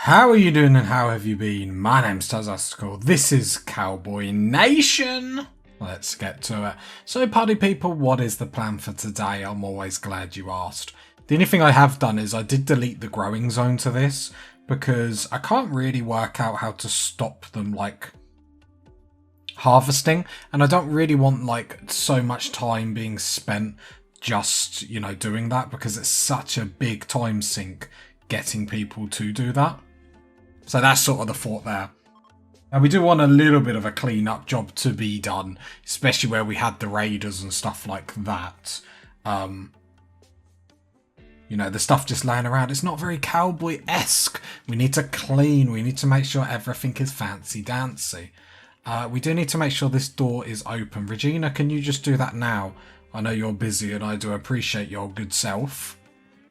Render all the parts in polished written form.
How are you doing and how have you been? My name's Tazastical. This is Cowboy Nation. Let's get to it. So party people, what is the plan for today? I'm always glad you asked. The only thing I have done is I did delete the growing zone to this because I can't really work out how to stop them like harvesting, and I don't really want like so much time being spent just, doing that because it's such a big time sink getting people to do that. So that's sort of the thought there. And we do want a little bit of a clean-up job to be done, especially where we had the raiders and stuff like that. The stuff just laying around, it's not very cowboy-esque. We need to clean, we need to make sure everything is fancy-dancy. We do need to make sure this door is open. Regina, can you just do that now? I know you're busy and I do appreciate your good self.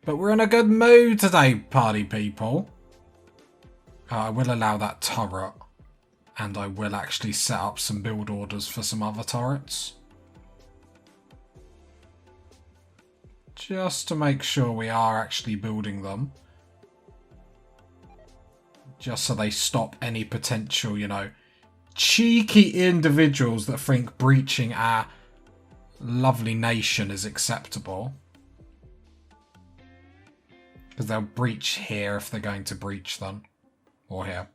But we're in a good mood today, party people. I will allow that turret. And I will actually set up some build orders for some other turrets. Just to make sure we are actually building them. Just so they stop any potential, cheeky individuals that think breaching our lovely nation is acceptable. Because they'll breach here if they're going to breach them. Or here.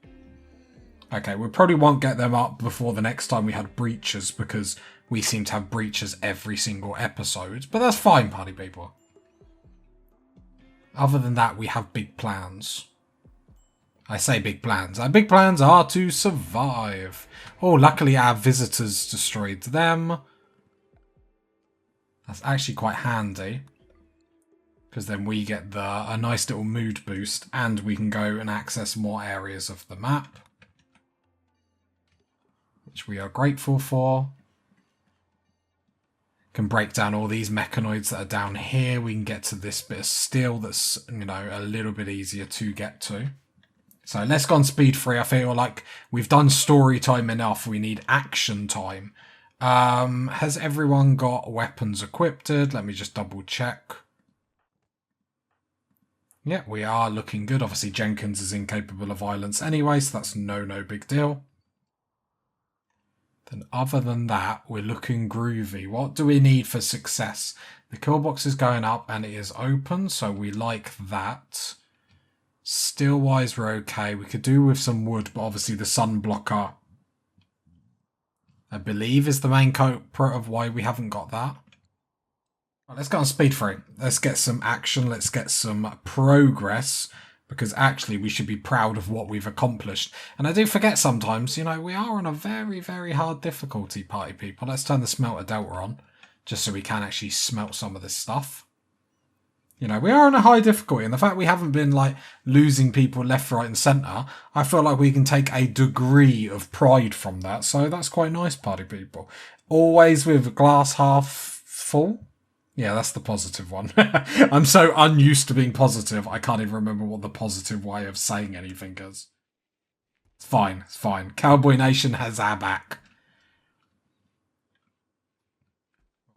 Okay, we probably won't get them up before the next time we had breaches because we seem to have breaches every single episode. But that's fine, party people. Other than that, we have big plans. I say big plans. Our big plans are to survive. Oh, luckily our visitors destroyed them. That's actually quite handy. Because then we get a nice little mood boost and we can go and access more areas of the map. Which we are grateful for. Can break down all these mechanoids that are down here. We can get to this bit of steel that's, a little bit easier to get to. So let's go on speed 3. I feel like we've done story time enough. We need action time. Has everyone got weapons equipped? Let me just double check. Yeah, we are looking good. Obviously, Jenkins is incapable of violence anyway, so that's no big deal. Then other than that, we're looking groovy. What do we need for success? The kill box is going up and it is open, so we like that. Steel-wise, we're okay. We could do with some wood, but obviously the sun blocker, I believe, is the main culprit of why we haven't got that. Right, let's go on speed 3. Let's get some action. Let's get some progress. Because actually we should be proud of what we've accomplished. And I do forget sometimes, we are on a very, very hard difficulty, party people. Let's turn the smelter delta on. Just so we can actually smelt some of this stuff. We are on a high difficulty. And the fact we haven't been, losing people left, right and centre. I feel like we can take a degree of pride from that. So that's quite nice, party people. Always with glass half full. Yeah, that's the positive one. I'm so unused to being positive, I can't even remember what the positive way of saying anything is. It's fine, it's fine. Cowboy Nation has our back.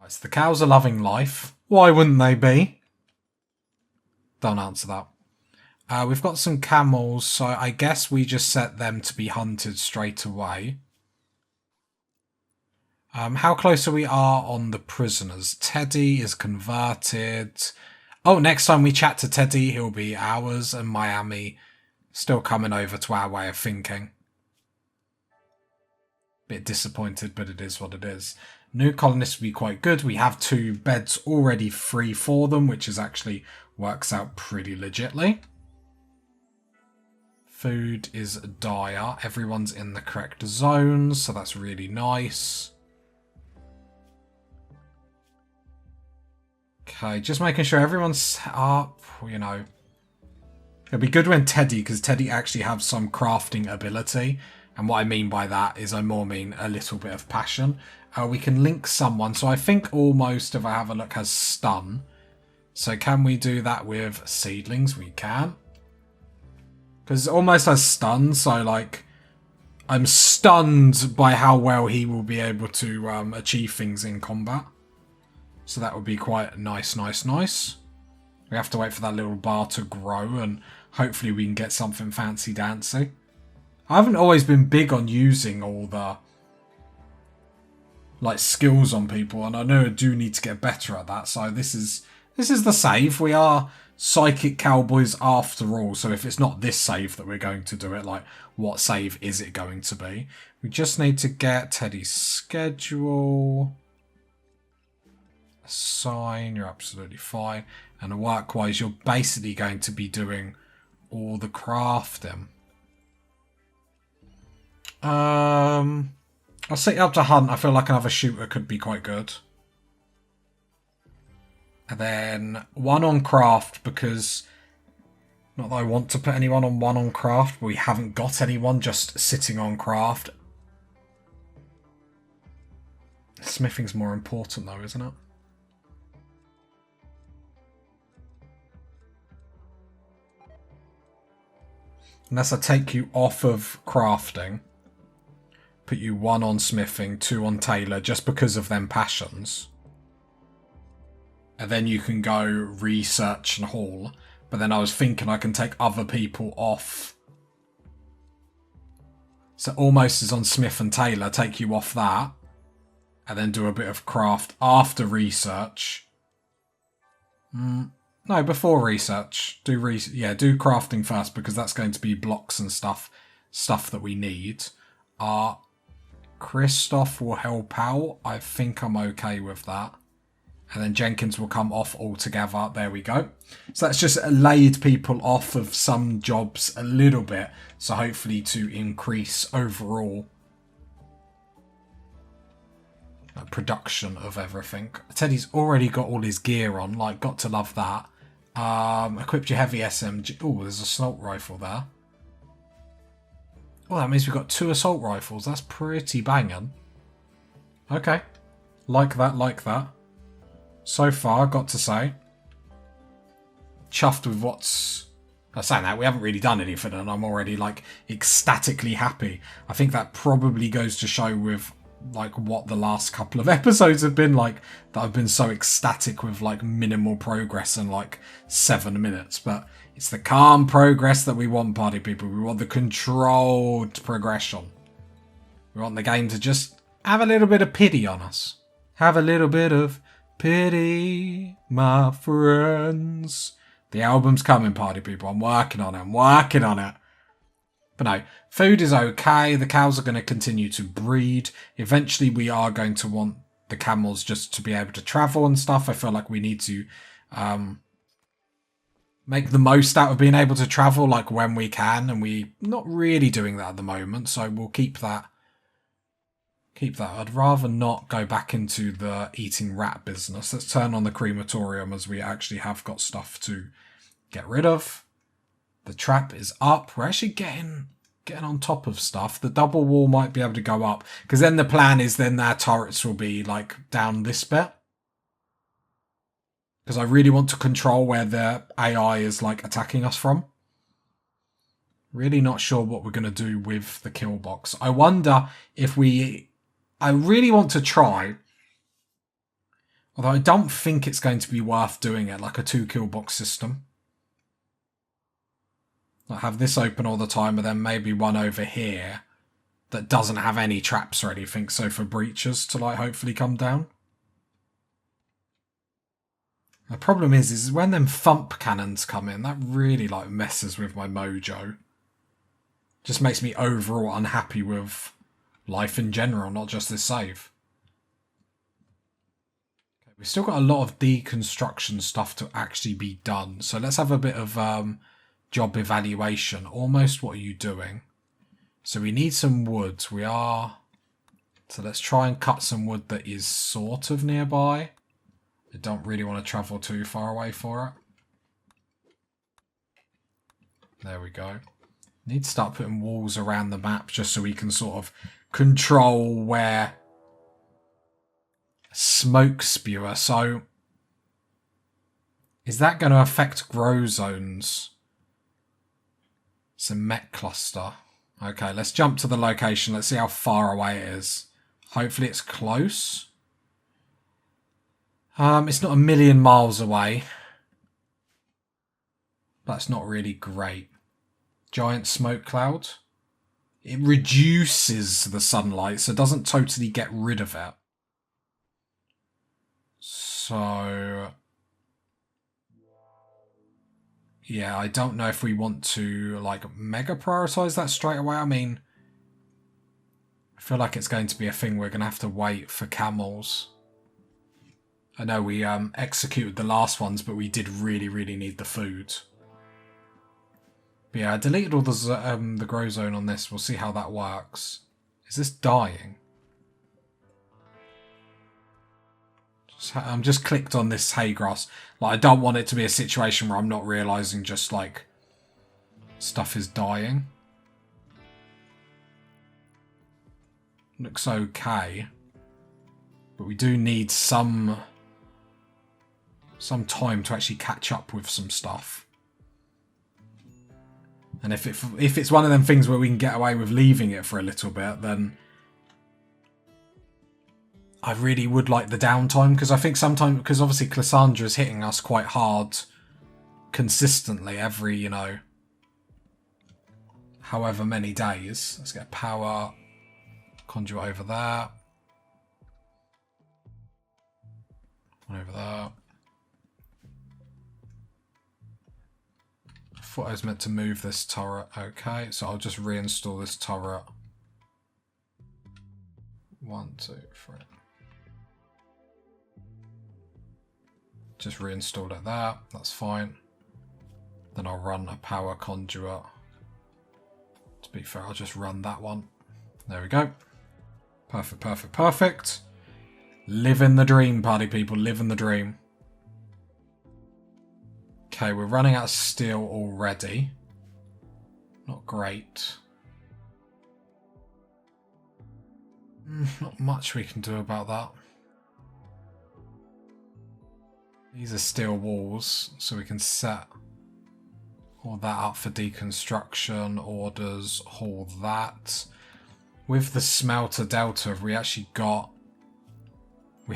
Right, so the cows are loving life. Why wouldn't they be? Don't answer that. We've got some camels, so I guess we just set them to be hunted straight away. How close are we on the prisoners? Teddy is converted. Oh, next time we chat to Teddy, he'll be ours, and Miami still coming over to our way of thinking. Bit disappointed, but it is what it is. New colonists will be quite good. We have 2 beds already free for them, which is actually works out pretty legitly. Food is dire. Everyone's in the correct zones, so that's really nice. Okay, just making sure everyone's set up, It'll be good when Teddy, because Teddy actually has some crafting ability. And what I mean by that is I more mean a little bit of passion. We can link someone. So I think almost, if I have a look, has stun. So can we do that with seedlings? We can. Because it almost has stun, so I'm stunned by how well he will be able to achieve things in combat. So that would be quite nice. We have to wait for that little bar to grow, and hopefully we can get something fancy dancy. I haven't always been big on using all the like skills on people, and I know I do need to get better at that. So this is the save. We are psychic cowboys after all, so if it's not this save that we're going to do it, like what save is it going to be? We just need to get Teddy's schedule. Assign, you're absolutely fine. And work-wise, you're basically going to be doing all the crafting. I'll set you up to hunt. I feel like another shooter could be quite good. And then one on craft, because not that I want to put anyone on one on craft, but we haven't got anyone just sitting on craft. Smithing's more important though, isn't it? Unless I take you off of crafting, put you 1 on smithing, 2 on tailor, just because of them passions. And then you can go research and haul. But then I was thinking I can take other people off. So almost as on smith and tailor, take you off that. And then do a bit of craft after research. No, before research. Do crafting first, because that's going to be blocks and stuff that we need. Christoph will help out. I think I'm okay with that. And then Jenkins will come off altogether. There we go. So that's just laid people off of some jobs a little bit. So hopefully to increase overall production of everything. Teddy's already got all his gear on. Like, got to love that. Equipped your heavy SMG. Oh, there's an assault rifle there. Well, that means we've got 2 assault rifles. That's pretty banging. Okay. Like that, like that. So far, got to say. Chuffed with what's... I'm saying that, we haven't really done anything, and I'm already, like, ecstatically happy. I think that probably goes to show with, like, what the last couple of episodes have been like, that I've been so ecstatic with, like, minimal progress in, like, 7 minutes. But it's the calm progress that we want, party people. We want the controlled progression. We want the game to just have a little bit of pity on us. Have a little bit of pity, my friends. The album's coming, party people. I'm working on it. But no, food is okay. The cows are going to continue to breed. Eventually, we are going to want the camels just to be able to travel and stuff. I feel like we need to make the most out of being able to travel, like, when we can. And we're not really doing that at the moment. So we'll keep that. I'd rather not go back into the eating rat business. Let's turn on the crematorium, as we actually have got stuff to get rid of. The trap is up. We're actually getting on top of stuff. The double wall might be able to go up, because then the plan is then our turrets will be like down this bit. Because I really want to control where the AI is like attacking us from. Really not sure what we're going to do with the kill box. I wonder if I really want to try, although I don't think it's going to be worth doing it, like a 2 kill box system. Like, have this open all the time, and then maybe one over here that doesn't have any traps or anything, so for breaches to, like, hopefully come down. The problem is when them thump cannons come in, that really, like, messes with my mojo. Just makes me overall unhappy with life in general, not just this save. Okay, we've still got a lot of deconstruction stuff to actually be done. So let's have a bit of job evaluation. Almost, what are you doing? So we need some wood. So let's try and cut some wood that is sort of nearby. I don't really want to travel too far away for it. There we go. Need to start putting walls around the map just so we can sort of control where smoke spewer. So is that going to affect grow zones? It's a mech cluster. Okay, let's jump to the location. Let's see how far away it is. Hopefully it's close. It's not a million miles away. That's not really great. Giant smoke cloud. It reduces the sunlight, so it doesn't totally get rid of it. So... yeah, I don't know if we want to, like, mega prioritize that straight away. I mean, I feel like it's going to be a thing we're going to have to wait for camels. I know we executed the last ones, but we did really, really need the food. But yeah, I deleted all the grow zone on this. We'll see how that works. Is this dying? I'm just clicked on this hay grass. Like, I don't want it to be a situation where I'm not realising just, like, stuff is dying. Looks okay. But we do need some time to actually catch up with some stuff. And if it's one of them things where we can get away with leaving it for a little bit, then I really would like the downtime, because I think sometimes, because obviously Cassandra is hitting us quite hard consistently every, you know, however many days. Let's get power, conjure over there. One over there. I thought I was meant to move this turret. Okay, so I'll just reinstall this turret. 1, 2, 3. Just reinstalled it there. That's fine. Then I'll run a power conduit. To be fair, I'll just run that one. There we go. Perfect, perfect, perfect. Living the dream, party people. Living the dream. Okay, we're running out of steel already. Not great. Not much we can do about that. These are steel walls, so we can set all that up for deconstruction, orders, haul that. With the smelter delta, we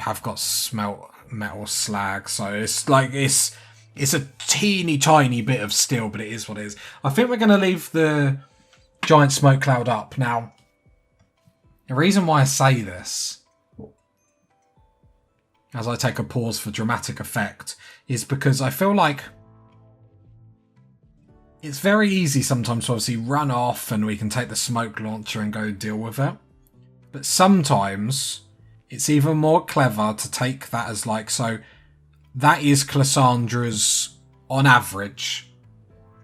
have got smelt metal slag, so it's like it's a teeny tiny bit of steel, but it is what it is. I think we're going to leave the giant smoke cloud up. Now, the reason why I say this, as I take a pause for dramatic effect, is because I feel like it's very easy sometimes to obviously run off and we can take the smoke launcher and go deal with it. But sometimes it's even more clever to take that as like, so that is Cassandra's, on average,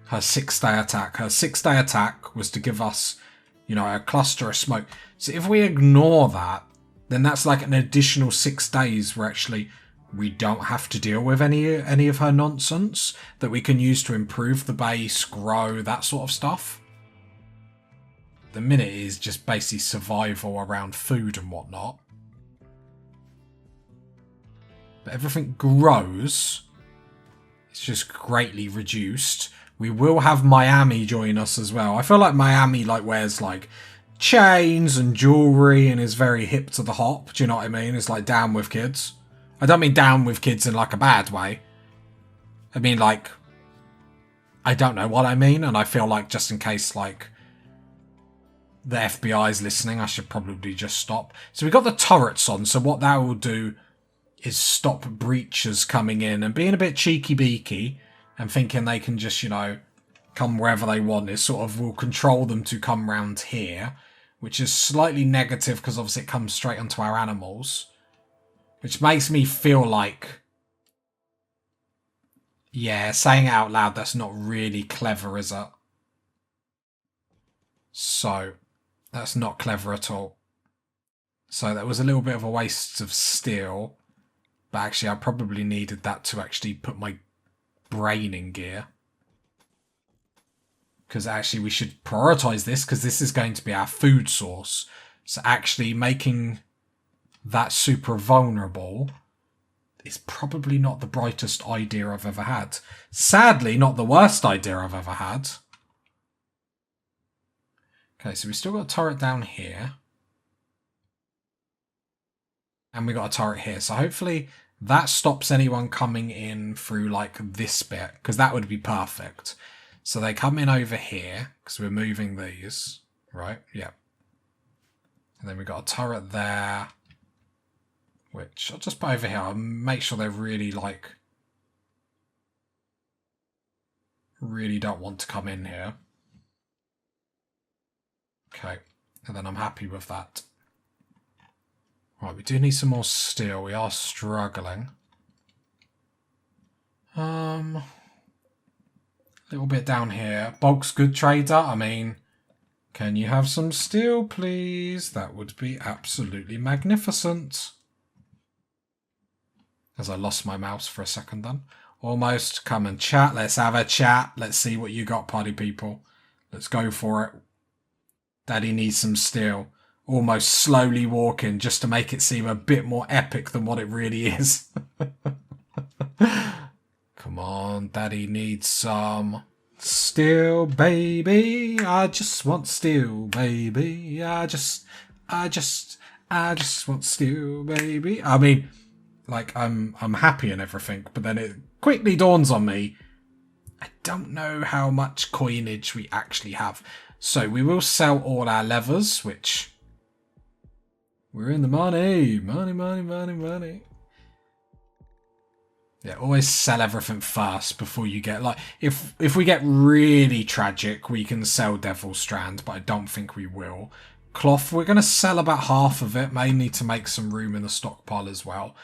her 6-day attack. Her 6-day attack was to give us, you know, a cluster of smoke. So if we ignore that, then that's like an additional 6 days where actually we don't have to deal with any of her nonsense that we can use to improve the base, grow, that sort of stuff. The minute is just basically survival around food and whatnot. But everything grows. It's just greatly reduced. We will have Miami join us as well. I feel like Miami like wears like chains and jewelry and is very hip to the hop. Do you know what I mean? It's like down with kids. I don't mean down with kids in like a bad way. I mean like, I don't know what I mean, and I feel like just in case like the FBI is listening, I should probably just stop. So we got the turrets on, so what that will do is stop breaches coming in and being a bit cheeky beaky and thinking they can just, you know, come wherever they want. It sort of will control them to come round here, which is slightly negative because obviously it comes straight onto our animals, which makes me feel like, yeah, saying it out loud, that's not really clever, is it? So, that's not clever at all. So that was a little bit of a waste of steel, but actually I probably needed that to actually put my brain in gear. Because actually we should prioritise this, because this is going to be our food source. So actually making that super vulnerable is probably not the brightest idea I've ever had. Sadly, not the worst idea I've ever had. Okay, so we've still got a turret down here. And we got a turret here. So hopefully That stops anyone coming in through like this bit, because that would be perfect. So they come in over here, because we're moving these, right? Yeah. And then we've got a turret there, which I'll just put over here. I'll make sure they're really like... really don't want to come in here. Okay, and then I'm happy with that. Right, we do need some more steel. We are struggling. A little bit down here. Bulk's good, trader. I mean, can you have some steel, please? That would be absolutely magnificent. As I lost my mouse for a second then. Almost. Come and chat. Let's have a chat. Let's see what you got, party people. Let's go for it. Daddy needs some steel. Almost slowly walking just to make it seem a bit more epic than what it really is. Come on, Daddy needs some steel, baby. I just want steel, baby. I just want steel, baby. I mean, like, I'm happy and everything, but then it quickly dawns on me, I don't know how much coinage we actually have. So we will sell all our levers, which... we're in the money. Money, money, money, money. Yeah, always sell everything first before you get... like, if we get really tragic, we can sell Devil's Strand, but I don't think we will. Cloth, we're going to sell about half of it, mainly to make some room in the stockpile as well.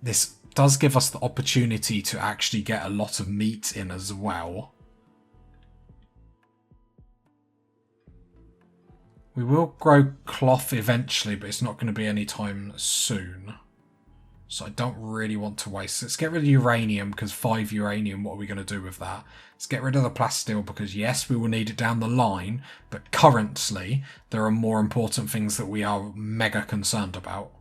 This does give us the opportunity to actually get a lot of meat in as well. We will grow cloth eventually, but it's not going to be anytime soon. So I don't really want to waste it. Let's get rid of uranium, because 5 uranium, what are we going to do with that? Let's get rid of the plasteel, because yes, we will need it down the line, but currently there are more important things that we are mega concerned about.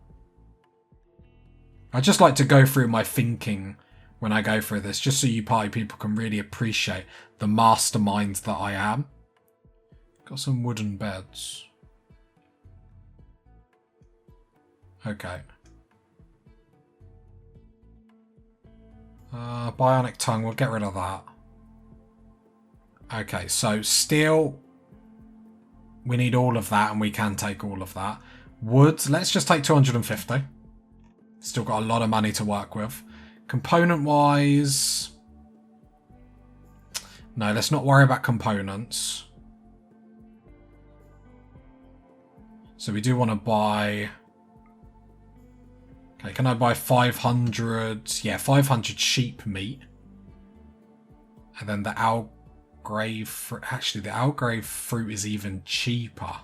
I just like to go through my thinking when I go through this, just so you party people can really appreciate the mastermind that I am. Got some wooden beds. Okay. Bionic tongue, we'll get rid of that. Okay, so steel, we need all of that, and we can take all of that. Wood, let's just take 250. Still got a lot of money to work with. Component-wise... no, let's not worry about components. So we do want to buy... okay, can I buy 500... yeah, 500 sheep meat. And then the Algrave fruit... actually, the Algrave fruit is even cheaper.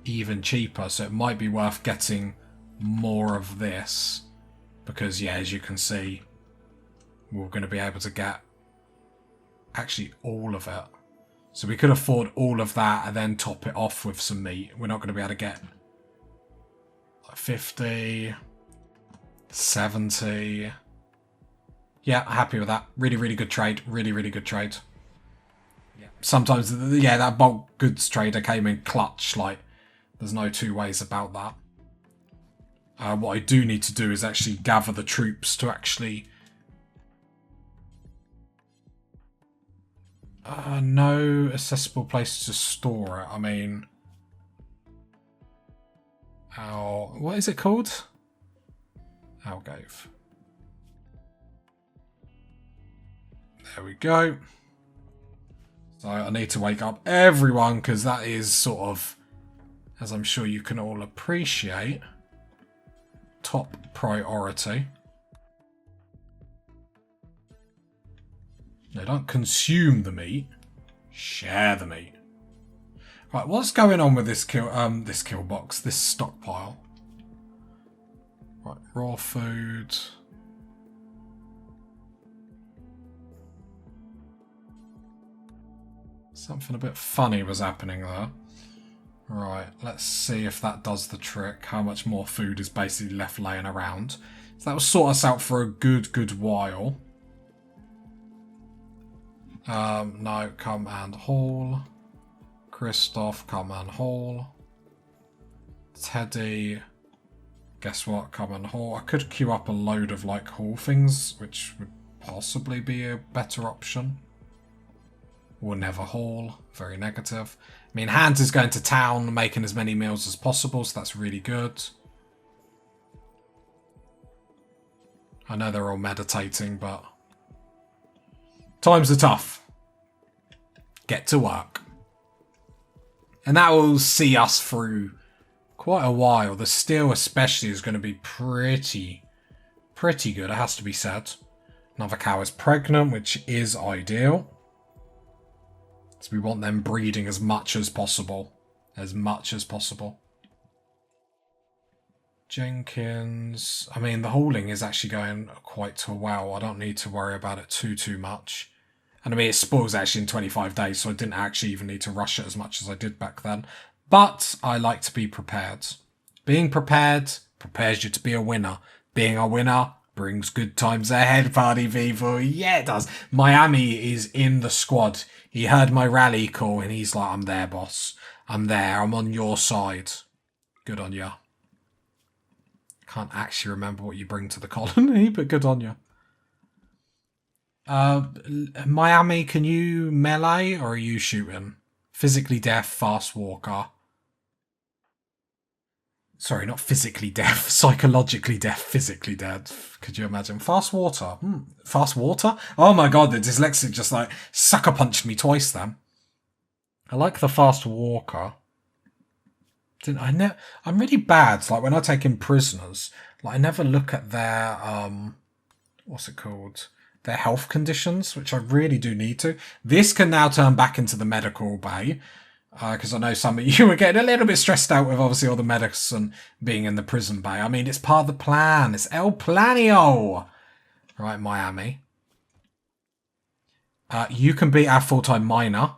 Even cheaper, so it might be worth getting more of this. Because, yeah, as you can see, we're going to be able to get actually all of it. So we could afford all of that and then top it off with some meat. We're not going to be able to get... 50, 70. Yeah, happy with that. Really, really good trade. Really, really good trade. Yeah. Sometimes, yeah, that bulk goods trader came in clutch. Like, there's no two ways about that. What I do need to do is actually gather the troops to actually... no accessible place to store it. I mean... what is it called? Algave. There we go. So I need to wake up everyone, because that is sort of, as I'm sure you can all appreciate, top priority. Now, don't consume the meat. Share the meat. Right, what's going on with this kill box, this stockpile? Right, raw food. Something a bit funny was happening there. Right, let's see if that does the trick. How much more food is basically left laying around. So that will sort us out for a good while. No, come and haul. Christoph, come and haul. Teddy, Guess what? Come and haul. I could queue up a load of like haul things, which would possibly be a better option. Or never haul. Very negative. I mean, Hans is going to town, making as many meals as possible, so that's really good. I know they're all meditating, but times are tough. Get to work. And that will see us through quite a while. The steel especially is going to be pretty good, it has to be said. Another cow is pregnant, which is ideal. So we want them breeding as much as possible. As much as possible. Jenkins. I mean, the hauling is actually going quite well. I don't need to worry about it too much. And I mean, it spoils actually in 25 days, so I didn't actually even need to rush it as much as I did back then. But I like to be prepared. Being prepared prepares you to be a winner. Being a winner brings good times ahead, party people. Yeah, it does. Miami is in the squad. He heard my rally call and he's like, I'm there, boss. I'm there. I'm on your side. Good on ya. Can't actually remember what you bring to the colony, but good on you. Miami, can you melee or are you shooting? Physically deaf, fast walker. Sorry, not physically deaf, psychologically deaf, physically dead. Could you imagine? Fast water. Fast water? Oh my god, the dyslexic just like sucker punched me twice then. I like the fast walker. I'm really bad. Like when I take in prisoners, like I never look at their what's it called? Their health conditions, which I really do need to. This can now turn back into the medical bay. Because I know some of you were getting a little bit stressed out with obviously all the medics and being in the prison bay. I mean, it's part of the plan. It's El Planio. Right, Miami. You can be our full-time miner.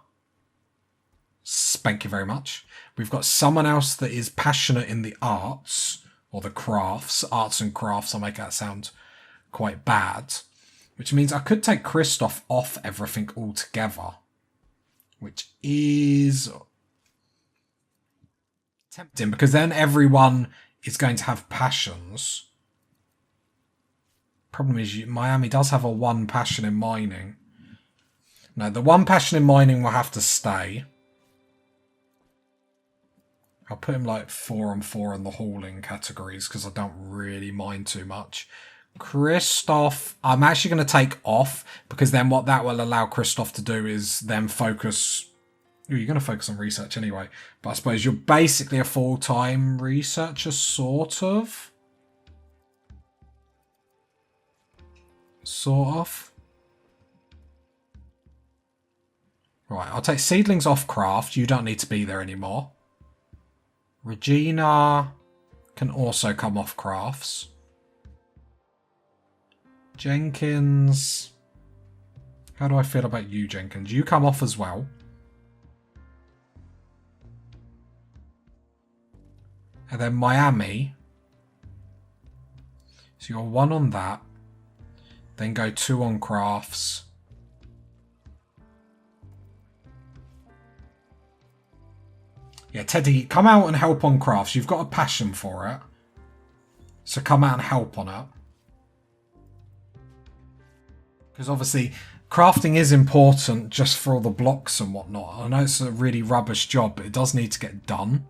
Thank you very much. We've got someone else that is passionate in the arts, or the crafts. Arts and crafts, I'll make that sound quite bad. Which means I could take Christoph off everything altogether. Which is tempting, because then everyone is going to have passions. Problem is, Miami does have a one passion in mining. No, the one passion in mining will have to stay. I'll put him like 4 on 4 in the hauling categories because I don't really mind too much. Christoph, I'm actually going to take off because then what that will allow Christoph to do is then focus. Ooh, you're going to focus on research anyway, but I suppose you're basically a full-time researcher, sort of. Sort of. Right, I'll take seedlings off craft. You don't need to be there anymore. Regina can also come off crafts. Jenkins. How do I feel about you, Jenkins? You come off as well. And then Miami. So you're 1 on that. Then go 2 on crafts. Yeah, Teddy, come out and help on crafts. You've got a passion for it. So come out and help on it. Because obviously, crafting is important just for all the blocks and whatnot. I know it's a really rubbish job, but it does need to get done.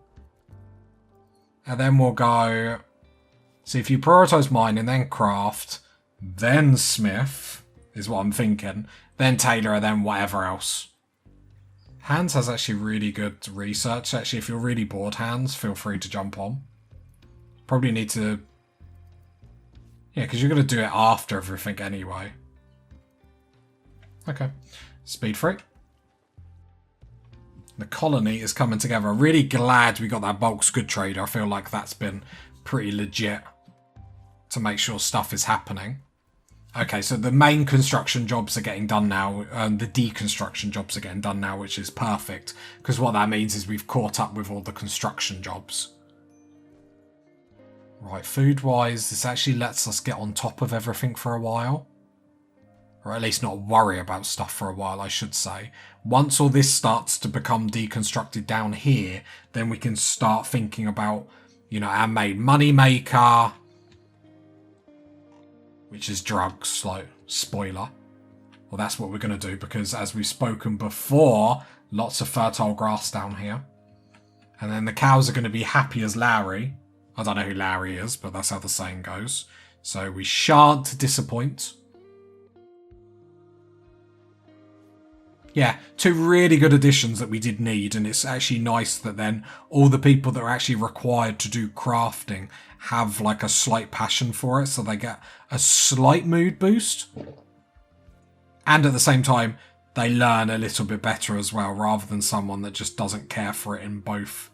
And then we'll go... So if you prioritise mining, then craft, then smith, is what I'm thinking. Then tailor, and then whatever else. Hans has actually really good research. Actually, if you're really bored, Hans, feel free to jump on. Probably need to... Yeah, because you're going to do it after everything anyway. Okay. Speed free. The colony is coming together. I'm really glad we got that bulk good trader. I feel like that's been pretty legit to make sure stuff is happening. Okay, so the main construction jobs are getting done now. The deconstruction jobs are getting done now, which is perfect. Because what that means is we've caught up with all the construction jobs. Right, food-wise, this actually lets us get on top of everything for a while. Or at least not worry about stuff for a while, I should say. Once all this starts to become deconstructed down here, then we can start thinking about, you know, our main money maker, which is drugs, like, spoiler. Well, that's what we're going to do, because as we've spoken before, lots of fertile grass down here. And then the cows are going to be happy as Larry. I don't know who Larry is, but that's how the saying goes. So we shan't disappoint. Yeah, 2 really good additions that we did need, and it's actually nice that then all the people that are actually required to do crafting have like a slight passion for it, so they get a slight mood boost. And at the same time, they learn a little bit better as well, rather than someone that just doesn't care for it in both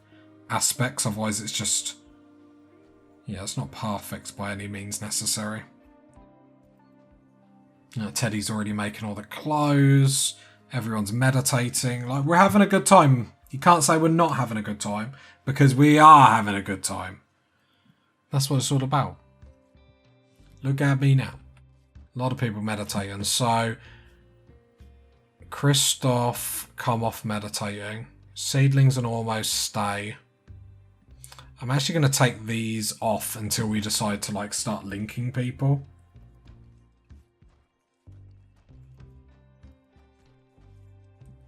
aspects. Otherwise it's just... yeah, it's not perfect by any means necessary. Teddy's already making all the clothes. Everyone's meditating. Like, we're having a good time. You can't say we're not having a good time, because we are having a good time. That's what it's all about. Look at me now. A lot of people meditating. So, Christoph, come off meditating. Seedlings and almost stay. I'm actually going to take these off until we decide to like start linking people.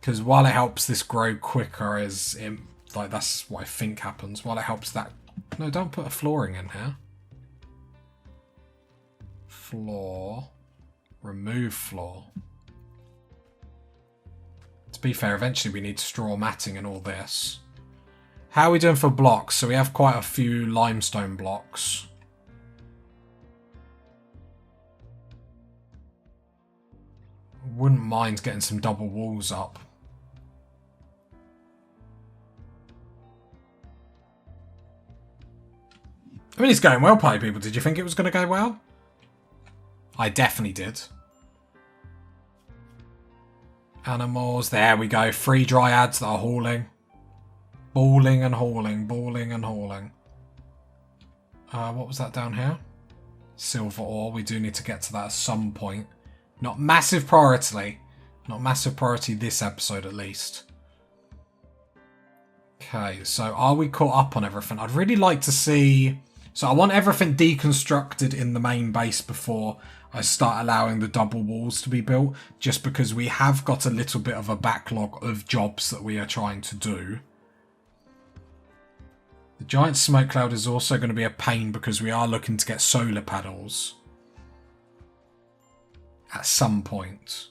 Because while it helps this grow quicker, like that's what I think happens. While it helps that... no, don't put a flooring in here. Floor. Remove floor. To be fair, eventually we need straw matting and all this. How are we doing for blocks? So we have quite a few limestone blocks. Wouldn't mind getting some double walls up. I mean, it's going well, party people. Did you think it was going to go well? I definitely did. Animals. There we go. 3 dryads that are hauling. Balling and hauling. Balling and hauling. What was that down here? Silver ore. We do need to get to that at some point. Not massive priority. Not massive priority this episode, at least. Okay, so are we caught up on everything? I'd really like to see... so I want everything deconstructed in the main base before I start allowing the double walls to be built, just because we have got a little bit of a backlog of jobs that we are trying to do. The giant smoke cloud is also going to be a pain because we are looking to get solar panels at some point.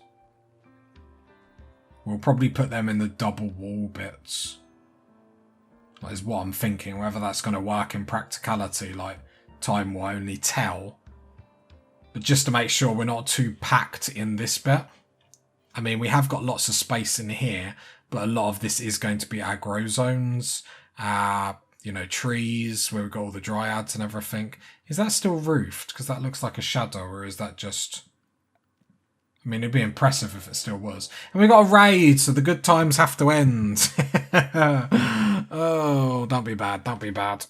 We'll probably put them in the double wall bits. That is what I'm thinking. Whether that's going to work in practicality, like, time will only tell. But just to make sure we're not too packed in this bit. I mean, we have got lots of space in here, but a lot of this is going to be our grow zones, you know, trees, where we've got all the dryads and everything. Is that still roofed? Because that looks like a shadow, or is that just... I mean, it'd be impressive if it still was. And we got a raid, so the good times have to end. Oh, don't be bad, don't be bad.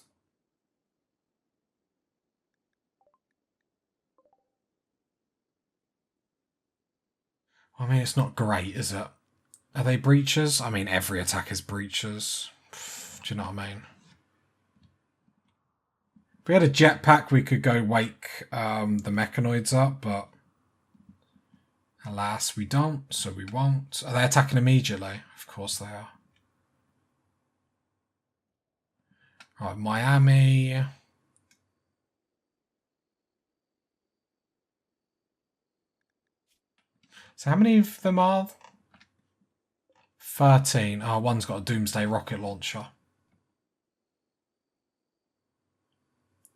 I mean, it's not great, is it? Are they breaches? I mean, every attack is breaches. Do you know what I mean? If we had a jetpack, we could go wake the mechanoids up, but... alas, we don't, so we won't. Are they attacking immediately? Of course they are. Right, Miami. So how many of them are? 13. Oh, one's got a Doomsday rocket launcher.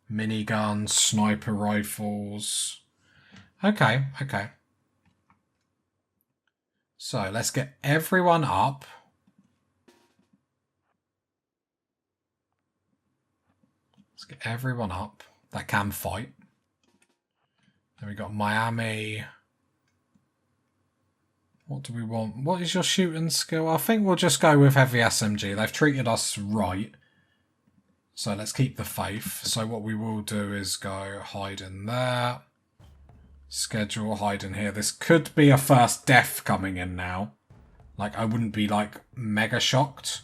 Miniguns, sniper rifles. Okay, okay. So let's get everyone up. Let's get everyone up that can fight. Then we got Miami. What do we want? What is your shooting skill? I think we'll just go with heavy SMG. They've treated us right. So let's keep the faith. So what we will do is go hide in there. Schedule, hide in here. This could be a first death coming in now. Like, I wouldn't be, like, mega shocked.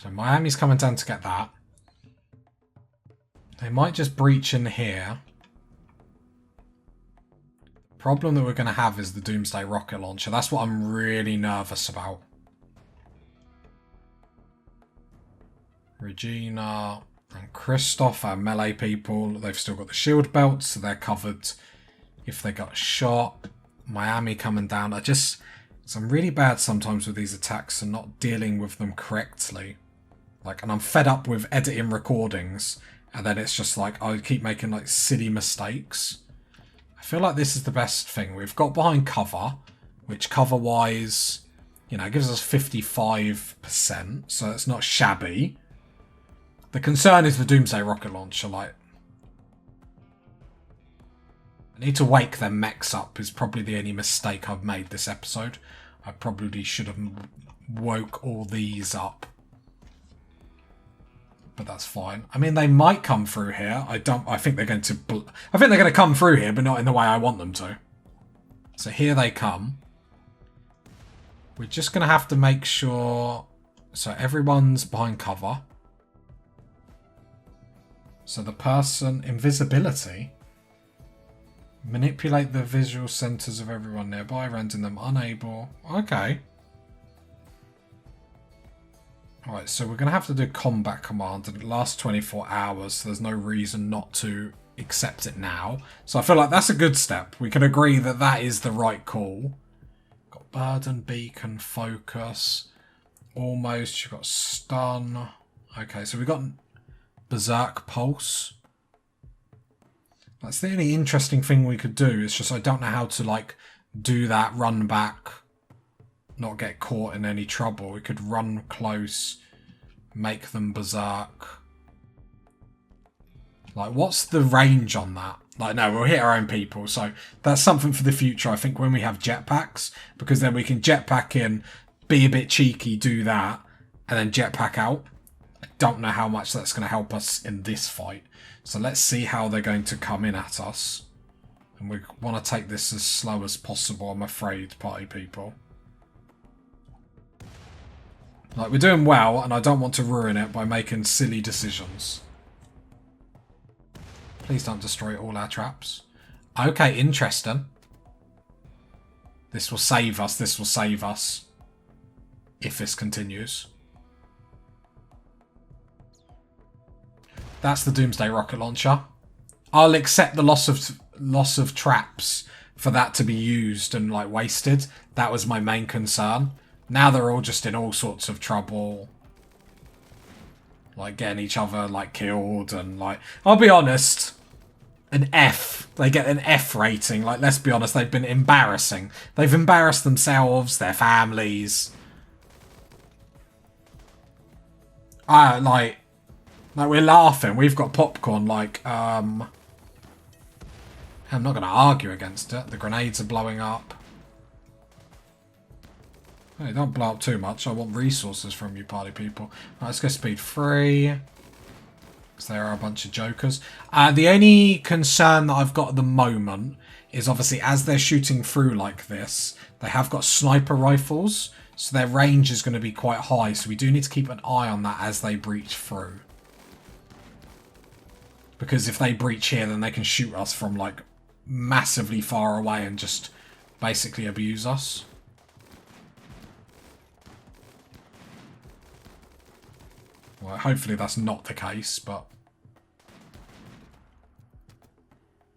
So Miami's coming down to get that. They might just breach in here. Problem that we're going to have is the Doomsday rocket launcher. That's what I'm really nervous about. Regina and Christoph, our melee people, they've still got the shield belts, so they're covered if they got shot. Miami coming down. I'm really bad sometimes with these attacks and not dealing with them correctly. And I'm fed up with editing recordings, and then it's just like I keep making silly mistakes. I feel like this is the best thing. We've got behind cover, which cover-wise, gives us 55%, so it's not shabby. The concern is the Doomsday rocket launcher. I need to wake their mechs up is probably the only mistake I've made this episode. I probably should have woke all these up. But that's fine. I mean, they might come through here. I think they're going to come through here, but not in the way I want them to. So here they come. We're just going to have to make sure... So everyone's behind cover. So the person... Invisibility. Manipulate the visual centers of everyone nearby, rendering them unable. Okay. Alright, so we're going to have to do combat command, and it lasts 24 hours, so there's no reason not to accept it now. So I feel like that's a good step. We can agree that that is the right call. Got burden, beacon, focus. Almost. You've got stun. Okay, so we've got berserk pulse. That's the only interesting thing we could do. It's just I don't know how to do that, run back, not get caught in any trouble. We could run close, make them berserk. What's the range on that? No, we'll hit our own people. So that's something for the future, I think, when we have jetpacks. Because then we can jetpack in, be a bit cheeky, do that, and then jetpack out. I don't know how much that's going to help us in this fight. So let's see how they're going to come in at us. And we want to take this as slow as possible, I'm afraid, party people. We're doing well, and I don't want to ruin it by making silly decisions. Please don't destroy all our traps. Okay, interesting. This will save us, this will save us. If this continues. That's the Doomsday rocket launcher. I'll accept the loss of traps for that to be used and wasted. That was my main concern. Now they're all just in all sorts of trouble. Getting each other killed and I'll be honest. An F. They get an F rating. Let's be honest, they've been embarrassing. They've embarrassed themselves, their families. We're laughing. We've got popcorn. I'm not going to argue against it. The grenades are blowing up. Hey, don't blow up too much. I want resources from you, party people. Right, let's go speed 3. Because there are a bunch of jokers. The only concern that I've got at the moment is obviously as they're shooting through like this, they have got sniper rifles. So their range is going to be quite high. So we do need to keep an eye on that as they breach through. Because if they breach here, then they can shoot us from massively far away and just basically abuse us. Well, hopefully that's not the case, but...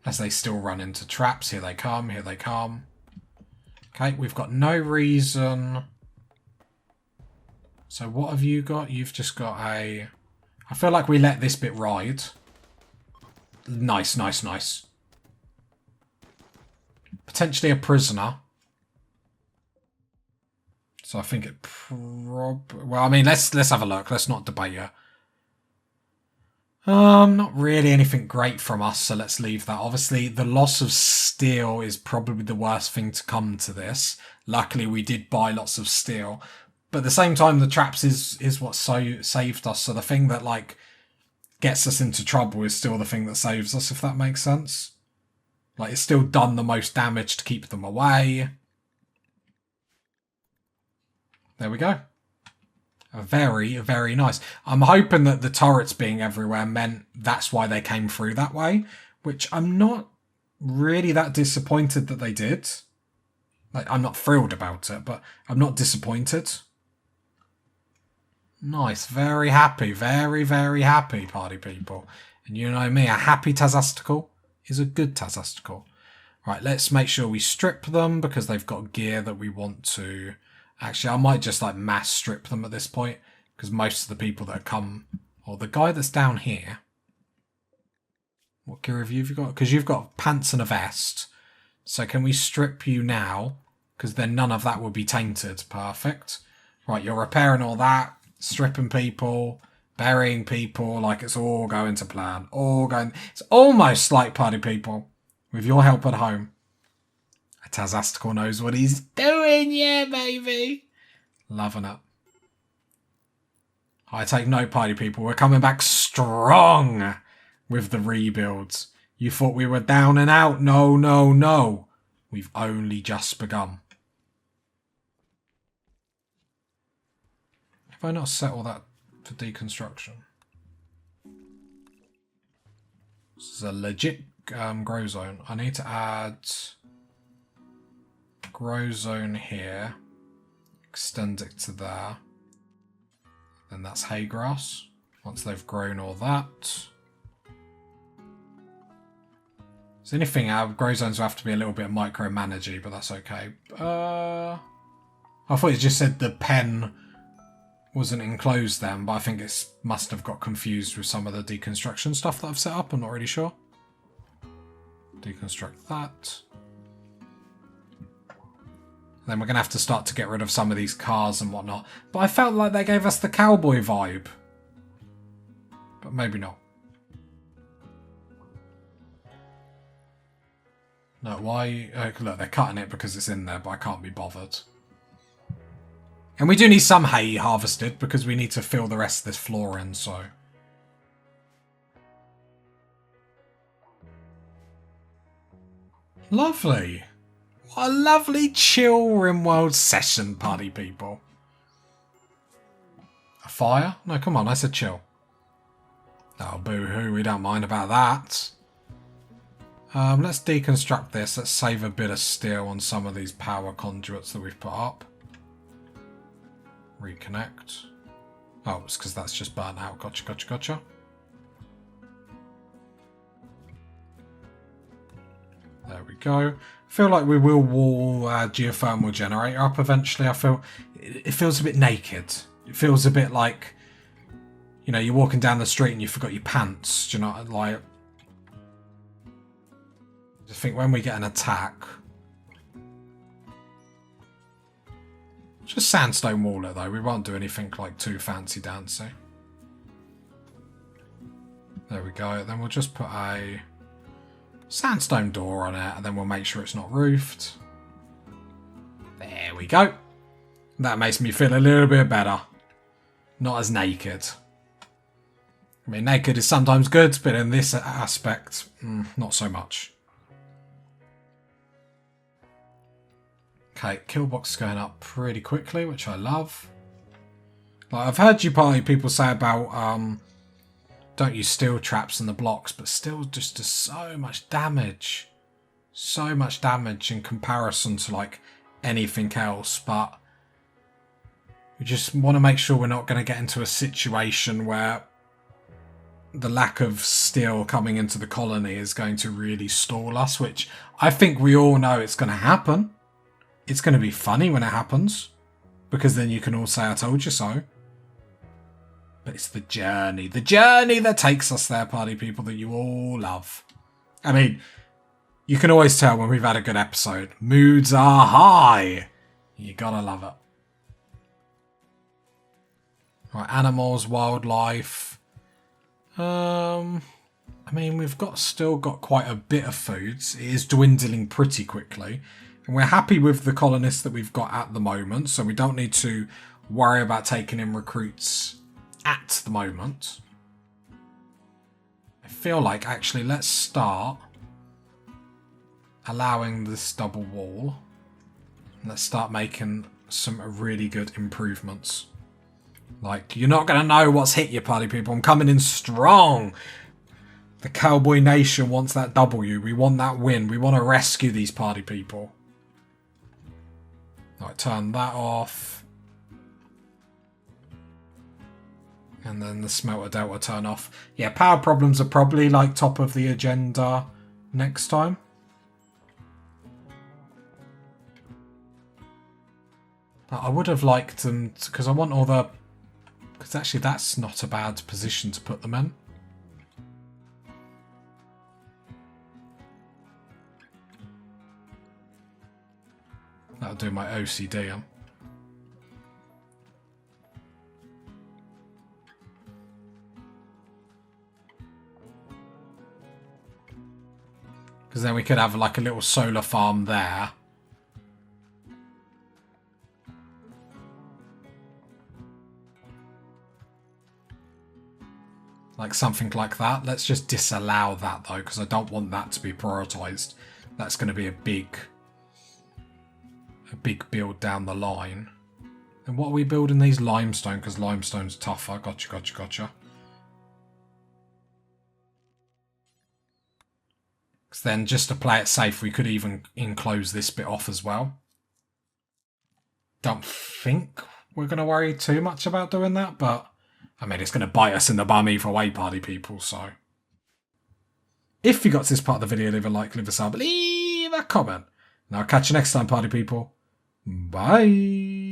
As they still run into traps. Here they come, here they come. Okay, we've got no reason... So what have you got? You've just got a... I feel like we let this bit ride. Nice, nice, nice. Potentially a prisoner. So I think it well, I mean, let's have a look. Let's not debate it. Not really anything great from us, so let's leave that. Obviously, the loss of steel is probably the worst thing to come to this. Luckily, we did buy lots of steel. But at the same time, the traps is what saved us. So the thing that, gets us into trouble is still the thing that saves us, if that makes sense. It's still done the most damage to keep them away. There we go. Very, very nice. I'm hoping that the turrets being everywhere meant that's why they came through that way, which I'm not really that disappointed that they did. Like, I'm not thrilled about it, but I'm not disappointed. Nice, very happy, very, very happy, party people. And you know me, a happy Tazastical is a good Tazastical. Right, let's make sure we strip them because they've got gear that we want to... Actually, I might just like mass strip them at this point because most of the people that come... Or the guy that's down here... What gear have you got? Because you've got pants and a vest. So can we strip you now? Because then none of that will be tainted. Perfect. Right, you're repairing all that. Stripping people. Burying people. Like it's all going to plan. All going... It's almost like party people. With your help at home. A Tazastical knows what he's doing. Yeah, baby. Loving it. I take note, party people. We're coming back strong with the rebuilds. You thought we were down and out. No, no, no. We've only just begun. Have I not set all that for deconstruction? This is a legit grow zone. I need to add grow zone here. Extend it to there. Then that's hay grass. Once they've grown all that. So anything out, grow zones will have to be a little bit micromanagey, but that's okay. I thought it just said the pen wasn't enclosed then, but I think it must have got confused with some of the deconstruction stuff that I've set up. I'm not really sure. Deconstruct that. Then we're going to have to start to get rid of some of these cars and whatnot. But I felt like they gave us the cowboy vibe. But maybe not. No, why? Look, they're cutting it because it's in there, but I can't be bothered. And we do need some hay harvested because we need to fill the rest of this floor in, so... Lovely. What a lovely chill Rimworld session, party people. A fire? No, come on, I said chill. Oh, boo-hoo, we don't mind about that. Let's deconstruct this. Let's save a bit of steel on some of these power conduits that we've put up. Reconnect. Oh, it's because that's just burnt out. Gotcha, gotcha, gotcha. There we go. I feel like we will wall geothermal generator up eventually. I feel it feels a bit naked. It feels a bit like, you know, you're walking down the street and you forgot your pants. Do you know, like... I think when we get an attack... Just sandstone wall it though. We won't do anything like too fancy dancy. There we go. Then we'll just put a sandstone door on it and then we'll make sure it's not roofed. There we go. That makes me feel a little bit better. Not as naked. I mean, naked is sometimes good, but in this aspect, not so much. Okay, kill box is going up pretty quickly, which I love. Like, I've heard you probably people say about don't use steel traps in the blocks, but steel just does so much damage. So much damage in comparison to like anything else, but we just want to make sure we're not going to get into a situation where the lack of steel coming into the colony is going to really stall us, which I think we all know it's going to happen. It's going to be funny when it happens, because then you can all say, I told you so. But it's the journey that takes us there, party people, that you all love. I mean, you can always tell when we've had a good episode. Moods are high. You gotta love it. Right, animals, wildlife. I mean, we've still got quite a bit of foods. It is dwindling pretty quickly. And we're happy with the colonists that we've got at the moment, so we don't need to worry about taking in recruits at the moment. I feel like, actually, let's start allowing this double wall. Let's start making some really good improvements. Like, you're not going to know what's hit you, party people. I'm coming in strong. The Cowboy Nation wants that W. We want that win. We want to rescue these party people. Right, turn that off. And then the Smelter Delta turn off. Yeah, power problems are probably like top of the agenda next time. I would have liked them, because I want all the... Because actually that's not a bad position to put them in. That'll do my OCD. Because then we could have like a little solar farm there. Like something like that. Let's just disallow that though, because I don't want that to be prioritised. That's going to be a big build down the line. And what are we building these? Limestone, because limestone's tougher. Gotcha. Because then, just to play it safe, we could even enclose this bit off as well. Don't think we're going to worry too much about doing that, but I mean, it's going to bite us in the bum either way, party people, so. If you got to this part of the video, leave a like, leave a sub, leave a comment. And I'll catch you next time, party people. Bye.